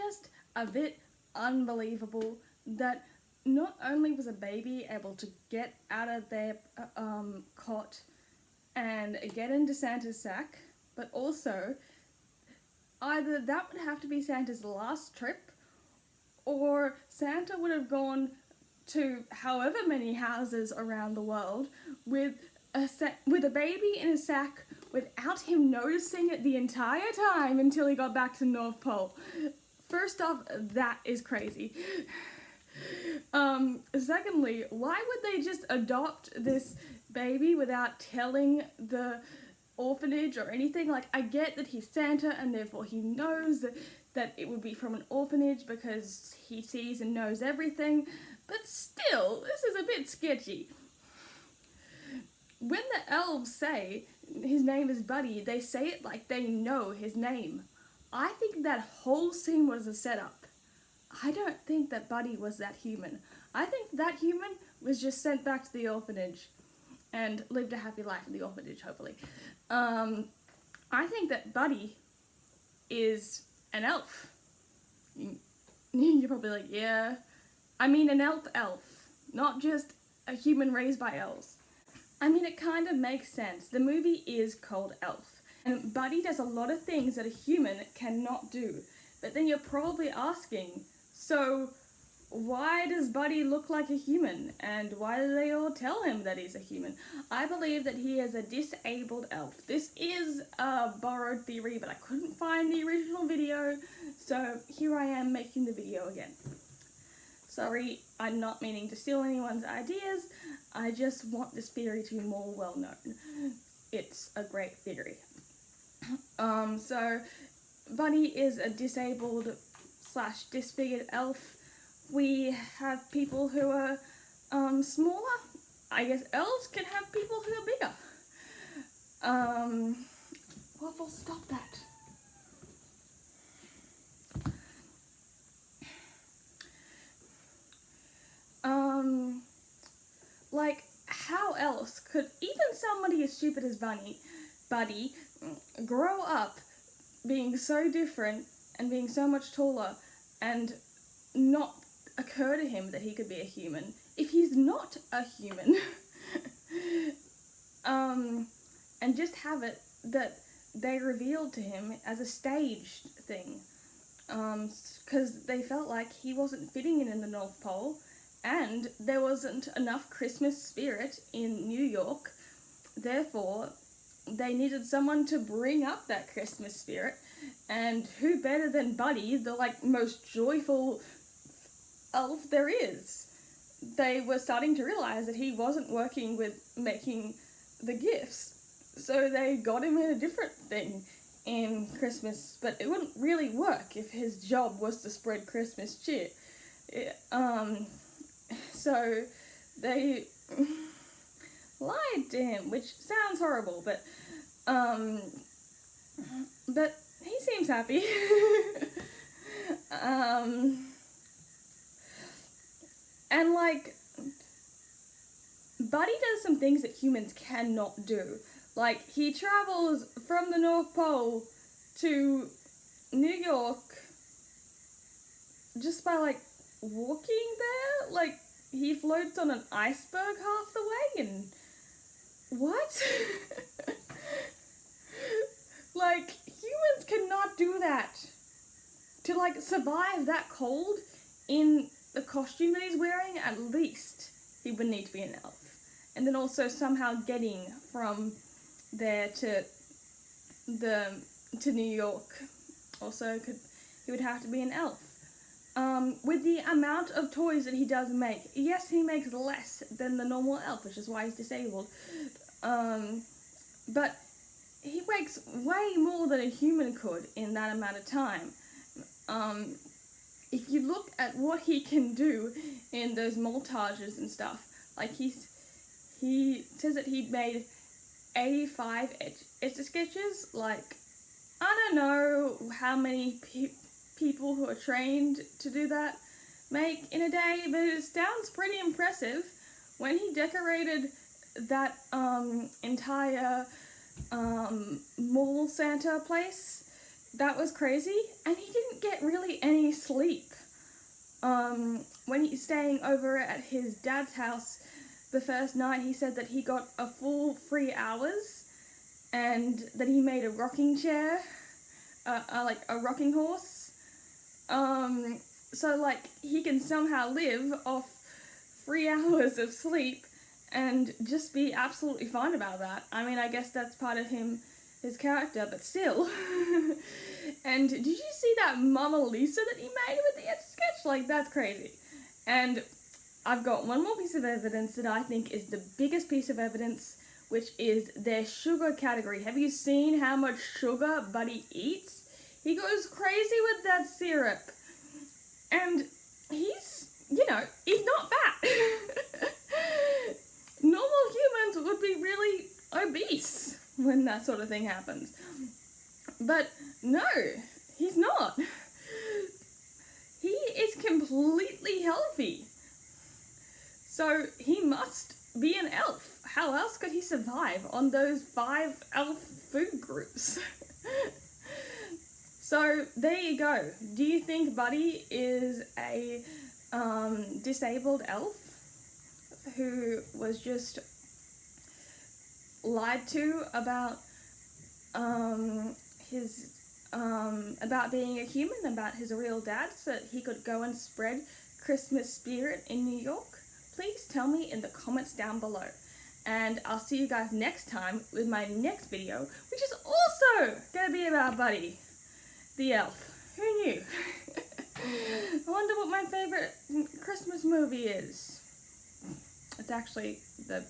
just a bit unbelievable that not only was a baby able to get out of their cot and get into Santa's sack, but also either that would have to be Santa's last trip, or Santa would have gone to however many houses around the world with a baby in a sack without him noticing it the entire time until he got back to North Pole. First off, that is crazy. Secondly, why would they just adopt this baby without telling the orphanage or anything? Like, I get that he's Santa and therefore he knows that it would be from an orphanage because he sees and knows everything, but still, this is a bit sketchy. When the elves say his name is Buddy, they say it like they know his name. I think that whole scene was a setup. I don't think that Buddy was that human. I think that human was just sent back to the orphanage and lived a happy life in the orphanage, hopefully. I think that Buddy is an elf. You're probably like, yeah. I mean an elf, not just a human raised by elves. I mean, it kind of makes sense. The movie is called Elf, and Buddy does a lot of things that a human cannot do. But then you're probably asking, so why does Buddy look like a human? And why do they all tell him that he's a human? I believe that he is a disabled elf. This is a borrowed theory, but I couldn't find the original video, so here I am making the video again. Sorry, I'm not meaning to steal anyone's ideas, I just want this theory to be more well known. It's a great theory. So Buddy is a disabled / disfigured elf. We have people who are smaller. I guess elves can have people who are bigger. Waffle, stop that. Like, how else could even somebody as stupid as Buddy grow up being so different and being so much taller and not occur to him that he could be a human if he's not a human? And just have it that they revealed to him as a staged thing. Because they felt like he wasn't fitting in the North Pole, and there wasn't enough Christmas spirit in New York. Therefore, they needed someone to bring up that Christmas spirit, and who better than Buddy, the most joyful elf there is. They were starting to realize that he wasn't working with making the gifts, so they got him in a different thing in Christmas, but it wouldn't really work if his job was to spread Christmas cheer. So they lied to him, which sounds horrible, but he seems happy. And Buddy does some things that humans cannot do. Like, he travels from the North Pole to New York just by walking there. He floats on an iceberg half the way, and what? Humans cannot do that. To survive that cold in the costume that he's wearing, at least he would need to be an elf. And then also somehow getting from there to New York also he would have to be an elf. With the amount of toys that he does make, yes, he makes less than the normal elf, which is why he's disabled. But he makes way more than a human could in that amount of time. If you look at what he can do in those montages and stuff, he says that he made 85 etch-a-sketches. I don't know how many people who are trained to do that make in a day, but it sounds pretty impressive. When he decorated that entire mall Santa place, that was crazy, and he didn't get really any sleep. When he's staying over at his dad's house the first night, he said that he got a full 3 hours, and that he made a rocking chair, like a rocking horse. So like he can somehow live off 3 hours of sleep and just be absolutely fine about that. I mean, I guess that's part of his character, but still. And did you see that Mona Lisa that he made with the Etch-a-Sketch? Like, that's crazy. And I've got one more piece of evidence that I think is the biggest piece of evidence, which is their sugar category. Have you seen how much sugar Buddy eats? He goes crazy with that syrup. And he's not fat. Normal humans would be really obese when that sort of thing happens. But no, he's not. He is completely healthy. So he must be an elf. How else could he survive on those 5 elf food groups? So there you go. Do you think Buddy is a disabled elf who was just lied to about his about being a human, about his real dad, so that he could go and spread Christmas spirit in New York? Please tell me in the comments down below. And I'll see you guys next time with my next video, which is also going to be about Buddy, the elf. Who knew? I wonder what my favorite Christmas movie is. It's actually the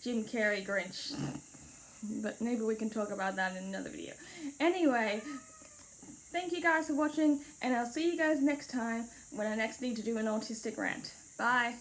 Jim Carrey Grinch. But maybe we can talk about that in another video. Anyway, thank you guys for watching, and I'll see you guys next time when I next need to do an autistic rant. Bye!